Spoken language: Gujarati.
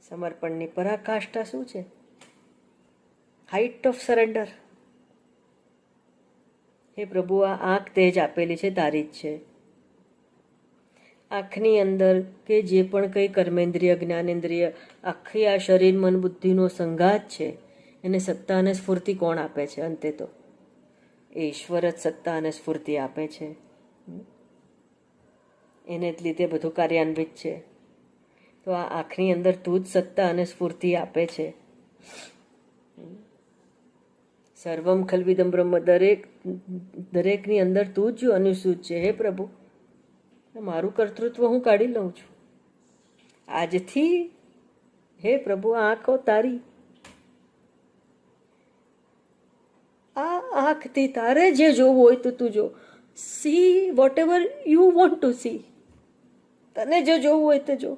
સમર્પણની પરાકાષ્ઠા શું છે? Height of surrender. હે પ્રભુ, આ આંખ તેજ આપેલી છે તારી જ છે. આંખની અંદર કે જે પણ કંઈ કર્મેન્દ્રિય જ્ઞાનેન્દ્રિય આખી આ શરીર મન બુદ્ધિનો સંઘાત છે, એને સત્તા અને સ્ફૂર્તિ કોણ આપે છે? અંતે તો એ ઈશ્વર જ સત્તા અને સ્ફૂર્તિ આપે છે. એને જ લીધે બધું કાર્યાન્વિત છે. તો આ આંખની અંદર તું જ સત્તા અને સ્ફૂર્તિ આપે છે. સર્વમ ખલ્વિદમ બ્રહ્મ, દરેકની અંદર તું જ અનુસૂચ છે. હે પ્રભુ, મારું કર્તૃત્વ હું કાઢી લઉં છું આજથી. હે પ્રભુ, આ આંખો તારી. આ આંખથી તારે જે જોવું હોય તો તું જો. See what ever you want to C. તને જો જોવું હોય તો જો.